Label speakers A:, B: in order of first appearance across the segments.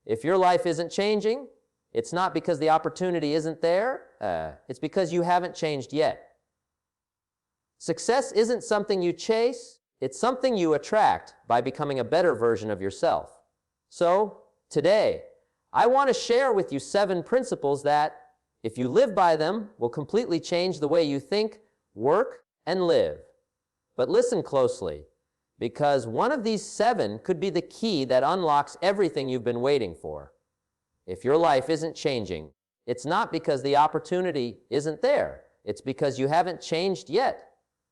A: If your life isn't changing, it's not because the opportunity isn't there. It's because you haven't changed yet. Success isn't something you chase. It's something you attract by becoming a better version of yourself. So, today, I want to share with you 7 principles that, if you live by them, will completely change the way you think, work, and live. But listen closely, because one of these 7 could be the key that unlocks everything you've been waiting for. If your life isn't changing, it's not because the opportunity isn't there. It's because you haven't changed yet.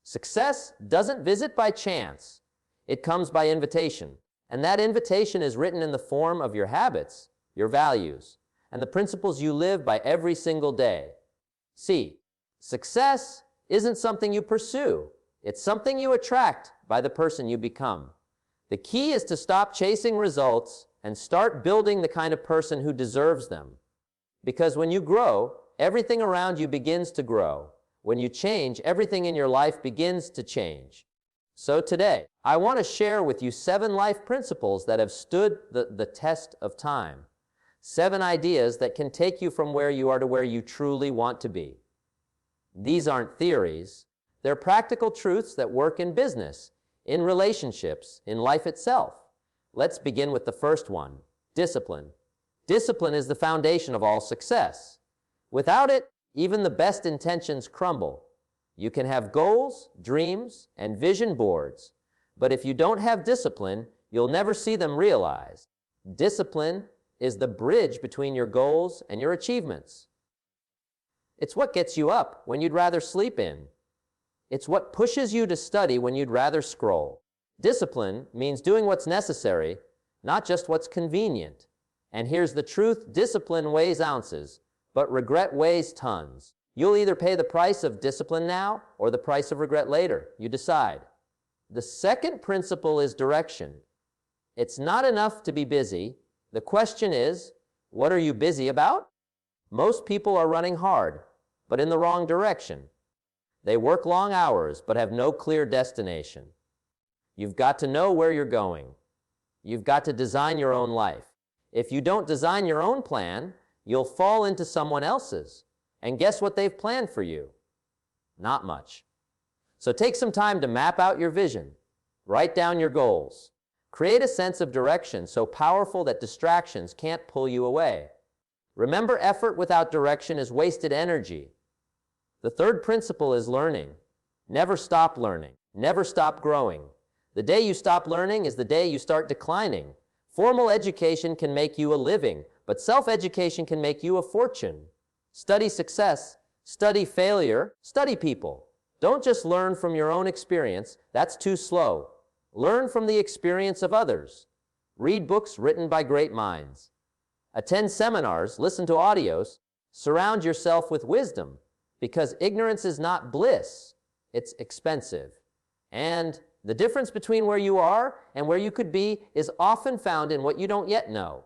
A: Success doesn't visit by chance. It comes by invitation. And that invitation is written in the form of your habits, your values, and the principles you live by every single day. See, success isn't something you pursue. It's something you attract by the person you become. The key is to stop chasing results and start building the kind of person who deserves them. Because when you grow, everything around you begins to grow. When you change, everything in your life begins to change. So today, I want to share with you 7 life principles that have stood the test of time. 7 ideas that can take you from where you are to where you truly want to be. These aren't theories. They're practical truths that work in business, in relationships, in life itself. Let's begin with the first one, discipline. Discipline is the foundation of all success. Without it, even the best intentions crumble. You can have goals, dreams, and vision boards, but if you don't have discipline, you'll never see them realized. Discipline is the bridge between your goals and your achievements. It's what gets you up when you'd rather sleep in. It's what pushes you to study when you'd rather scroll. Discipline means doing what's necessary, not just what's convenient. And here's the truth, discipline weighs ounces, but regret weighs tons. You'll either pay the price of discipline now or the price of regret later. You decide. The second principle is direction. It's not enough to be busy. The question is, what are you busy about? Most people are running hard, but in the wrong direction. They work long hours, but have no clear destination. You've got to know where you're going. You've got to design your own life. If you don't design your own plan, you'll fall into someone else's. And guess what they've planned for you? Not much. So take some time to map out your vision. Write down your goals. Create a sense of direction so powerful that distractions can't pull you away. Remember, effort without direction is wasted energy. The third principle is learning. Never stop learning. Never stop growing. The day you stop learning is the day you start declining. Formal education can make you a living, but self-education can make you a fortune. Study success, study failure, study people. Don't just learn from your own experience. That's too slow. Learn from the experience of others. Read books written by great minds. Attend seminars, listen to audios. Surround yourself with wisdom, because ignorance is not bliss. It's expensive. And the difference between where you are and where you could be is often found in what you don't yet know.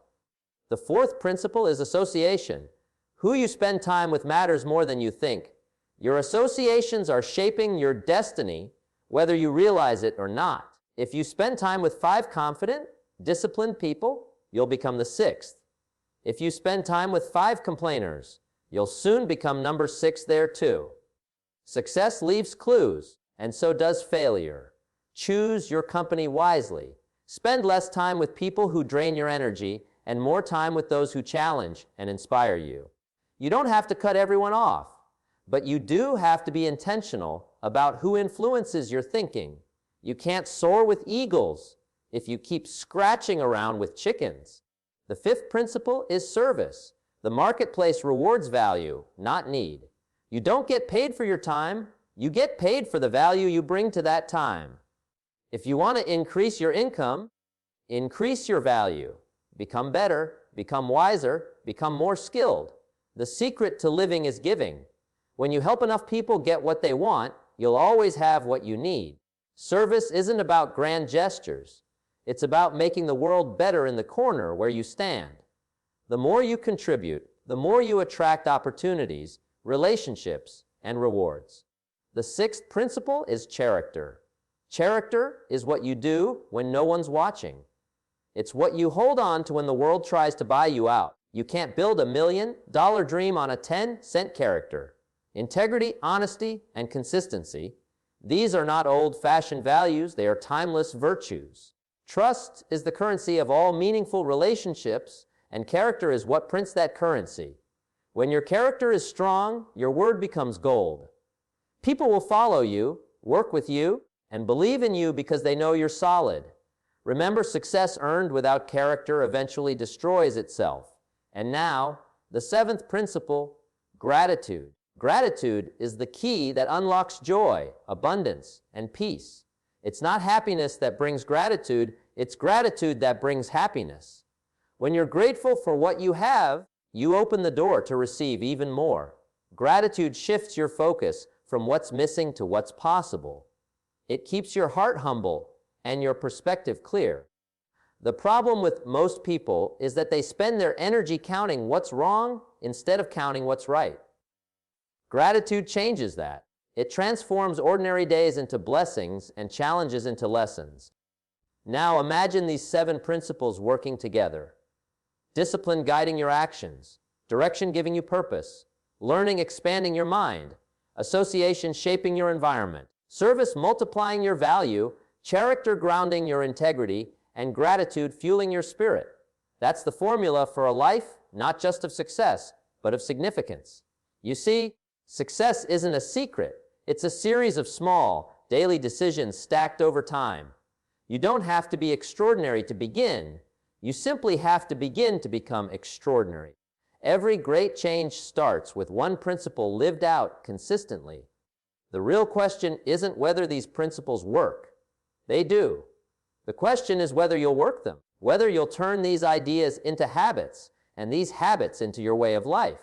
A: The fourth principle is association. Who you spend time with matters more than you think. Your associations are shaping your destiny, whether you realize it or not. If you spend time with 5 confident, disciplined people, you'll become the 6th. If you spend time with 5 complainers, you'll soon become number 6 there too. Success leaves clues, and so does failure. Choose your company wisely. Spend less time with people who drain your energy and more time with those who challenge and inspire you. You don't have to cut everyone off, but you do have to be intentional about who influences your thinking. You can't soar with eagles if you keep scratching around with chickens. The 5th principle is service. The marketplace rewards value, not need. You don't get paid for your time. You get paid for the value you bring to that time. If you want to increase your income, increase your value. Become better, become wiser, become more skilled. The secret to living is giving. When you help enough people get what they want, you'll always have what you need. Service isn't about grand gestures. It's about making the world better in the corner where you stand. The more you contribute, the more you attract opportunities, relationships, and rewards. The 6th principle is character. Character is what you do when no one's watching. It's what you hold on to when the world tries to buy you out. You can't build $1 million dream on a 10-cent character. Integrity, honesty, and consistency. These are not old-fashioned values, they are timeless virtues. Trust is the currency of all meaningful relationships, and character is what prints that currency. When your character is strong, your word becomes gold. People will follow you, work with you, and believe in you because they know you're solid. Remember, success earned without character eventually destroys itself. And now, the seventh principle, gratitude. Gratitude is the key that unlocks joy, abundance, and peace. It's not happiness that brings gratitude, it's gratitude that brings happiness. When you're grateful for what you have, you open the door to receive even more. Gratitude shifts your focus from what's missing to what's possible. It keeps your heart humble and your perspective clear. The problem with most people is that they spend their energy counting what's wrong instead of counting what's right. Gratitude changes that. It transforms ordinary days into blessings and challenges into lessons. Now imagine these 7 principles working together. Discipline guiding your actions, direction giving you purpose, learning expanding your mind, association shaping your environment, service multiplying your value, character grounding your integrity, and gratitude fueling your spirit. That's the formula for a life not just of success, but of significance. You see, success isn't a secret. It's a series of small, daily decisions stacked over time. You don't have to be extraordinary to begin. You simply have to begin to become extraordinary. Every great change starts with one principle lived out consistently. The real question isn't whether these principles work. They do. The question is whether you'll work them, whether you'll turn these ideas into habits, and these habits into your way of life.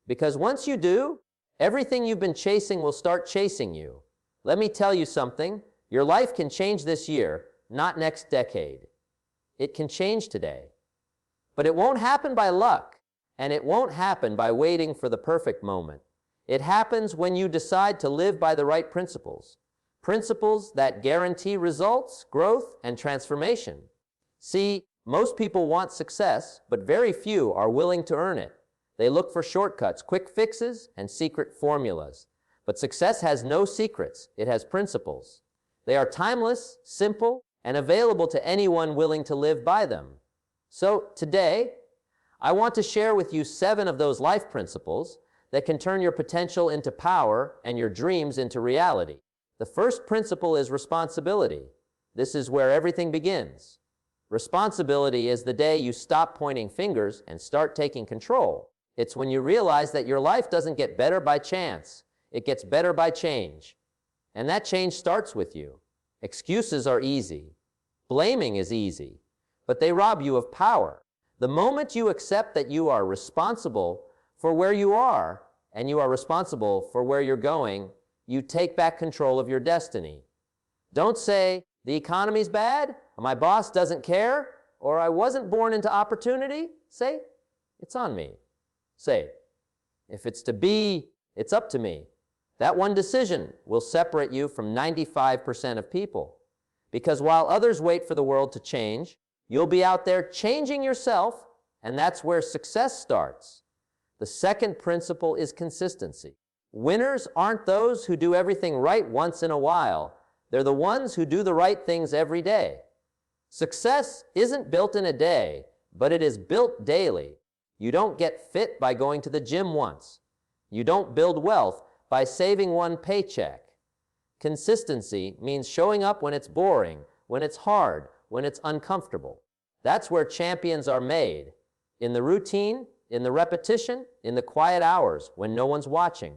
A: Because once you do, everything you've been chasing will start chasing you. Let me tell you something, your life can change this year, not next decade. It can change today. But it won't happen by luck, and it won't happen by waiting for the perfect moment. It happens when you decide to live by the right principles. Principles that guarantee results, growth, and transformation. See, most people want success, but very few are willing to earn it. They look for shortcuts, quick fixes, and secret formulas. But success has no secrets. It has principles. They are timeless, simple, and available to anyone willing to live by them. So today, I want to share with you 7 of those life principles that can turn your potential into power and your dreams into reality. The first principle is responsibility. This is where everything begins. Responsibility is the day you stop pointing fingers and start taking control. It's when you realize that your life doesn't get better by chance. It gets better by change. And that change starts with you. Excuses are easy. Blaming is easy. But they rob you of power. The moment you accept that you are responsible for where you are, and you are responsible for where you're going, you take back control of your destiny. Don't say, the economy's bad, or my boss doesn't care, or I wasn't born into opportunity. Say, it's on me. Say, if it's to be, it's up to me. That one decision will separate you from 95% of people. Because while others wait for the world to change, you'll be out there changing yourself, and that's where success starts. The second principle is consistency. Winners aren't those who do everything right once in a while. They're the ones who do the right things every day. Success isn't built in a day, but it is built daily. You don't get fit by going to the gym once. You don't build wealth by saving one paycheck. Consistency means showing up when it's boring, when it's hard, when it's uncomfortable. That's where champions are made. In the routine, in the repetition, in the quiet hours when no one's watching.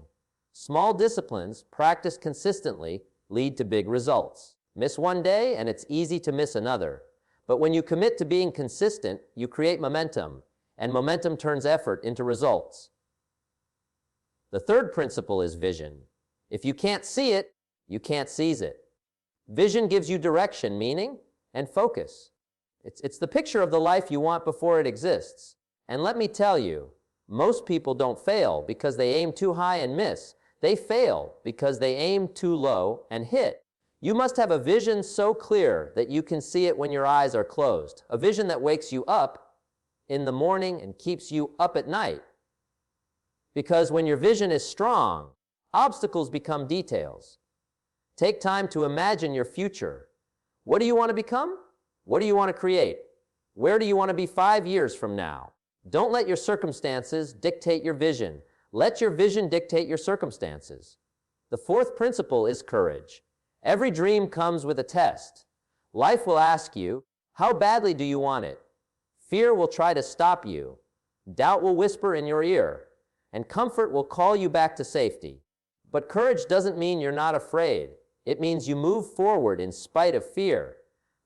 A: Small disciplines practiced consistently lead to big results. Miss one day and it's easy to miss another. But when you commit to being consistent, you create momentum, and momentum turns effort into results. The third principle is vision. If you can't see it, you can't seize it. Vision gives you direction, meaning, and focus. It's the picture of the life you want before it exists. And let me tell you, most people don't fail because they aim too high and miss. They fail because they aim too low and hit. You must have a vision so clear that you can see it when your eyes are closed, a vision that wakes you up in the morning and keeps you up at night. Because when your vision is strong, obstacles become details. Take time to imagine your future. What do you want to become? What do you want to create? Where do you want to be 5 years from now? Don't let your circumstances dictate your vision. Let your vision dictate your circumstances. The fourth principle is courage. Every dream comes with a test. Life will ask you, how badly do you want it? Fear will try to stop you. Doubt will whisper in your ear. And comfort will call you back to safety. But courage doesn't mean you're not afraid. It means you move forward in spite of fear.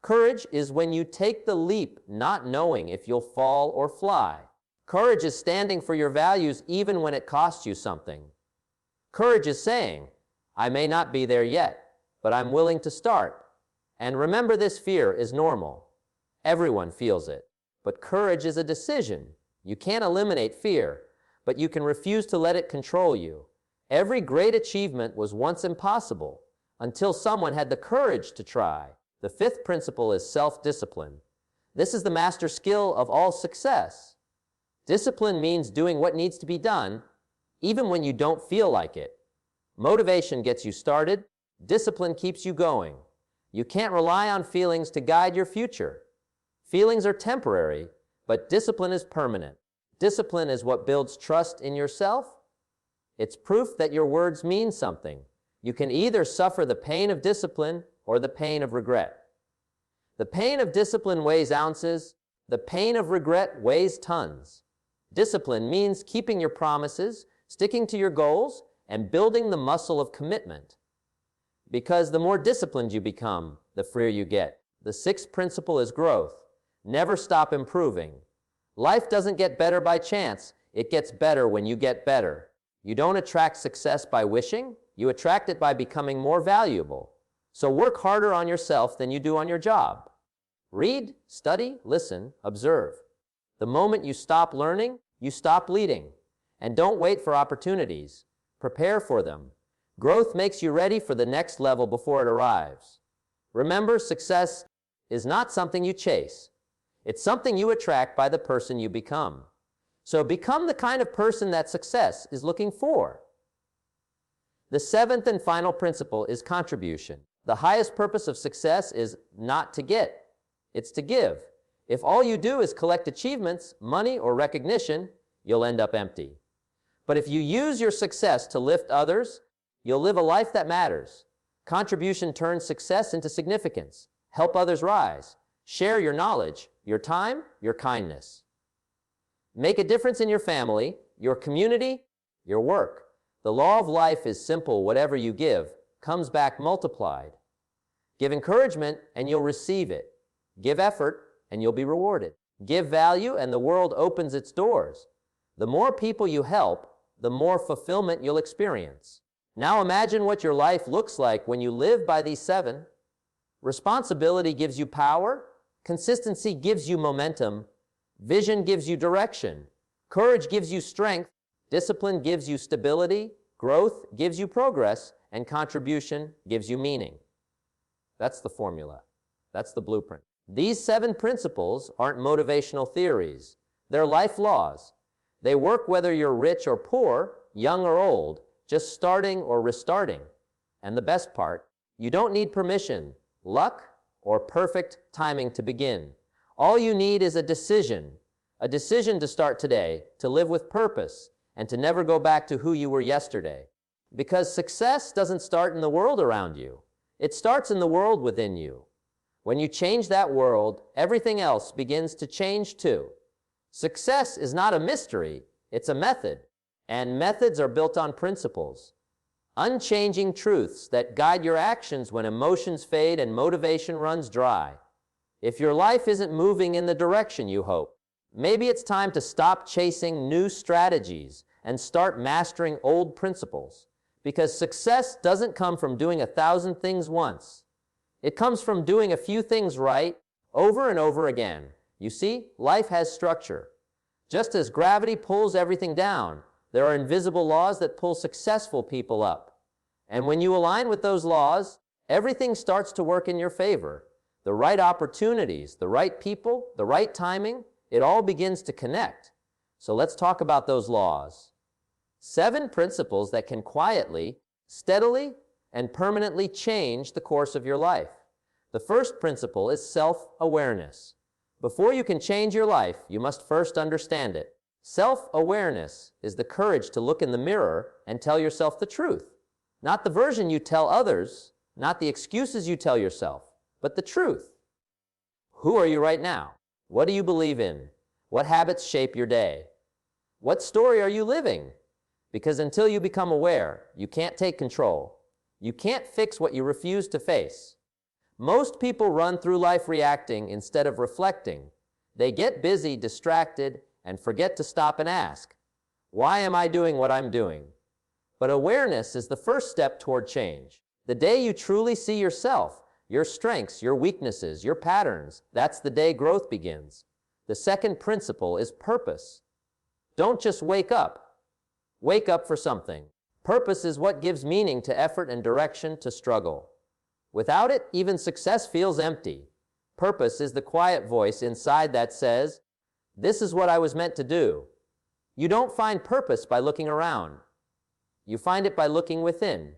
A: Courage is when you take the leap not knowing if you'll fall or fly. Courage is standing for your values even when it costs you something. Courage is saying, I may not be there yet, but I'm willing to start. And remember, this fear is normal. Everyone feels it. But courage is a decision. You can't eliminate fear, but you can refuse to let it control you. Every great achievement was once impossible until someone had the courage to try. The fifth principle is self-discipline. This is the master skill of all success. Discipline means doing what needs to be done, even when you don't feel like it. Motivation gets you started. Discipline keeps you going. You can't rely on feelings to guide your future. Feelings are temporary, but discipline is permanent. Discipline is what builds trust in yourself. It's proof that your words mean something. You can either suffer the pain of discipline or the pain of regret. The pain of discipline weighs ounces. The pain of regret weighs tons. Discipline means keeping your promises, sticking to your goals, and building the muscle of commitment. Because the more disciplined you become, the freer you get. The sixth principle is growth. Never stop improving. Life doesn't get better by chance. It gets better when you get better. You don't attract success by wishing. You attract it by becoming more valuable. So work harder on yourself than you do on your job. Read, study, listen, observe. The moment you stop learning, you stop leading. And don't wait for opportunities. Prepare for them. Growth makes you ready for the next level before it arrives. Remember, success is not something you chase. It's something you attract by the person you become. So become the kind of person that success is looking for. The seventh and final principle is contribution. The highest purpose of success is not to get, it's to give. If all you do is collect achievements, money, or recognition, you'll end up empty. But if you use your success to lift others, you'll live a life that matters. Contribution turns success into significance. Help others rise. Share your knowledge, your time, your kindness. Make a difference in your family, your community, your work. The law of life is simple. Whatever you give comes back multiplied. Give encouragement and you'll receive it. Give effort and you'll be rewarded. Give value and the world opens its doors. The more people you help, the more fulfillment you'll experience. Now imagine what your life looks like when you live by these seven. Responsibility gives you power. Consistency gives you momentum. Vision gives you direction. Courage gives you strength. Discipline gives you stability. Growth gives you progress. And contribution gives you meaning. That's the formula. That's the blueprint. These seven principles aren't motivational theories. They're life laws. They work whether you're rich or poor, young or old, just starting or restarting. And the best part, you don't need permission, luck, or perfect timing to begin. All you need is a decision to start today, to live with purpose, and to never go back to who you were yesterday. Because success doesn't start in the world around you. It starts in the world within you. When you change that world, everything else begins to change too. Success is not a mystery, it's a method. And methods are built on principles. Unchanging truths that guide your actions when emotions fade and motivation runs dry. If your life isn't moving in the direction you hope, maybe it's time to stop chasing new strategies and start mastering old principles. Because success doesn't come from doing 1,000 things once. It comes from doing a few things right over and over again. You see, life has structure. Just as gravity pulls everything down, there are invisible laws that pull successful people up. And when you align with those laws, everything starts to work in your favor. The right opportunities, the right people, the right timing, it all begins to connect. So let's talk about those laws. 7 principles that can quietly, steadily, and permanently change the course of your life. The first principle is self-awareness. Before you can change your life, you must first understand it. Self-awareness is the courage to look in the mirror and tell yourself the truth. Not the version you tell others, not the excuses you tell yourself, but the truth. Who are you right now? What do you believe in? What habits shape your day? What story are you living? Because until you become aware, you can't take control. You can't fix what you refuse to face. Most people run through life reacting instead of reflecting. They get busy, distracted, and forget to stop and ask, why am I doing what I'm doing? But awareness is the first step toward change. The day you truly see yourself, your strengths, your weaknesses, your patterns, that's the day growth begins. The second principle is purpose. Don't just wake up. Wake up for something. Purpose is what gives meaning to effort and direction to struggle. Without it, even success feels empty. Purpose is the quiet voice inside that says, this is what I was meant to do. You don't find purpose by looking around. You find it by looking within.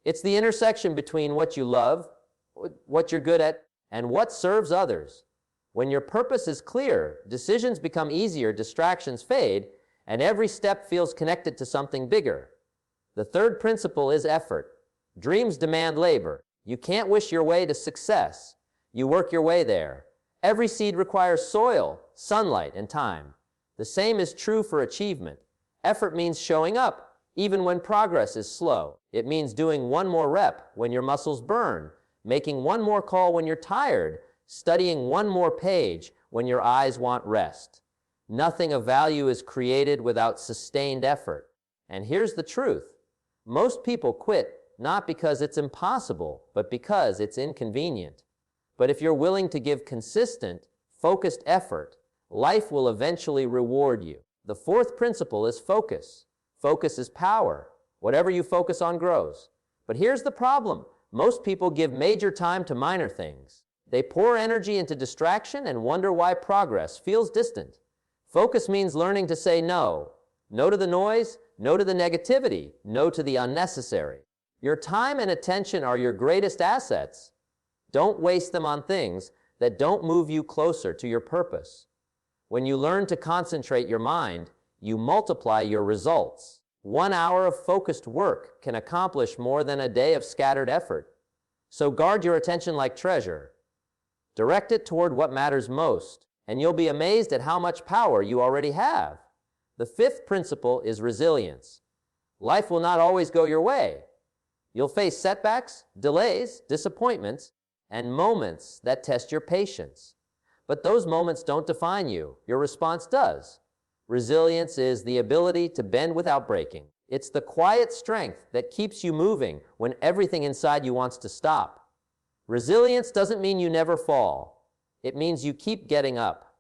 A: It's the intersection between what you love, what you're good at, and what serves others. When your purpose is clear, decisions become easier, distractions fade, and every step feels connected to something bigger. The third principle is effort. Dreams demand labor. You can't wish your way to success. You work your way there. Every seed requires soil, sunlight, and time. The same is true for achievement. Effort means showing up, even when progress is slow. It means doing one more rep when your muscles burn, making one more call when you're tired, studying one more page when your eyes want rest. Nothing of value is created without sustained effort. And here's the truth. Most people quit not because it's impossible, but because it's inconvenient. But if you're willing to give consistent, focused effort, life will eventually reward you. The fourth principle is focus. Focus is power. Whatever you focus on grows. But here's the problem. Most people give major time to minor things. They pour energy into distraction and wonder why progress feels distant. Focus means learning to say no. No to the noise, no to the negativity, no to the unnecessary. Your time and attention are your greatest assets. Don't waste them on things that don't move you closer to your purpose. When you learn to concentrate your mind, you multiply your results. 1 hour of focused work can accomplish more than a day of scattered effort. So guard your attention like treasure. Direct it toward what matters most, and you'll be amazed at how much power you already have. The fifth principle is resilience. Life will not always go your way. You'll face setbacks, delays, disappointments, and moments that test your patience. But those moments don't define you. Your response does. Resilience is the ability to bend without breaking. It's the quiet strength that keeps you moving when everything inside you wants to stop. Resilience doesn't mean you never fall. It means you keep getting up.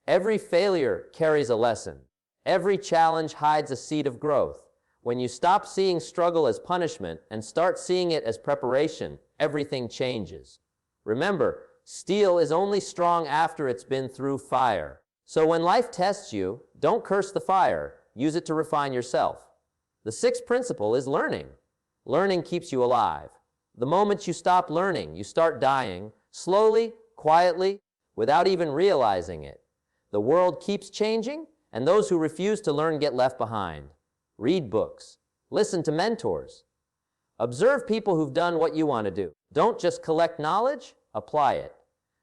A: Every failure carries a lesson. Every challenge hides a seed of growth. When you stop seeing struggle as punishment and start seeing it as preparation, everything changes. Remember, steel is only strong after it's been through fire. So when life tests you, don't curse the fire. Use it to refine yourself. The sixth principle is learning. Learning keeps you alive. The moment you stop learning, you start dying, slowly, quietly, without even realizing it. The world keeps changing, and those who refuse to learn get left behind. Read books. Listen to mentors. Observe people who've done what you want to do. Don't just collect knowledge, apply it.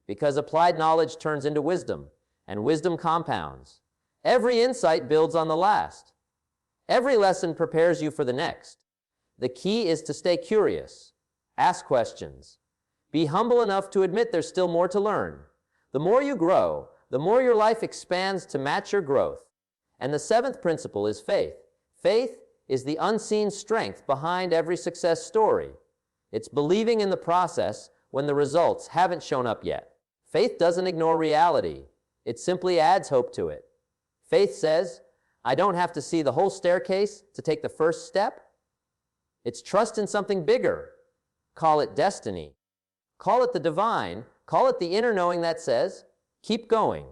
A: Because applied knowledge turns into wisdom, and wisdom compounds. Every insight builds on the last. Every lesson prepares you for the next. The key is to stay curious. Ask questions. Be humble enough to admit there's still more to learn. The more you grow, the more your life expands to match your growth. And the seventh principle is faith. Faith is the unseen strength behind every success story. It's believing in the process when the results haven't shown up yet. Faith doesn't ignore reality. It simply adds hope to it. Faith says, I don't have to see the whole staircase to take the first step. It's trust in something bigger. call it destiny, call it the divine, call it the inner knowing that says, keep going.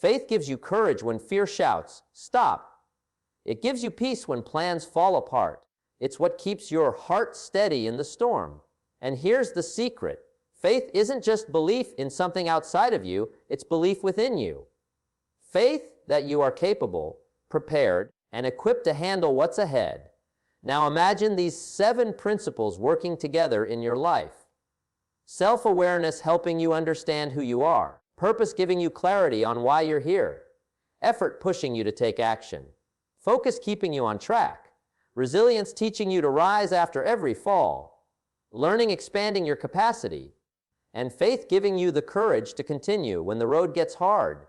A: Faith gives you courage when fear shouts, stop. It gives you peace when plans fall apart. It's what keeps your heart steady in the storm. And here's the secret. Faith isn't just belief in something outside of you, it's belief within you. Faith that you are capable, prepared, and equipped to handle what's ahead. Now imagine these 7 principles working together in your life. Self-awareness helping you understand who you are. Purpose giving you clarity on why you're here. Effort pushing you to take action. Focus keeping you on track. Resilience teaching you to rise after every fall. Learning expanding your capacity. And faith giving you the courage to continue when the road gets hard.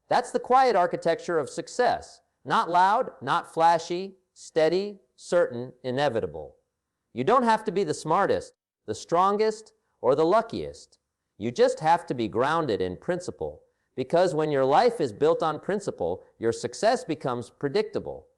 A: That's the quiet architecture of success. Not loud, not flashy, steady, certain, inevitable. You don't have to be the smartest, the strongest, or the luckiest. You just have to be grounded in principle. Because when your life is built on principle, your success becomes predictable.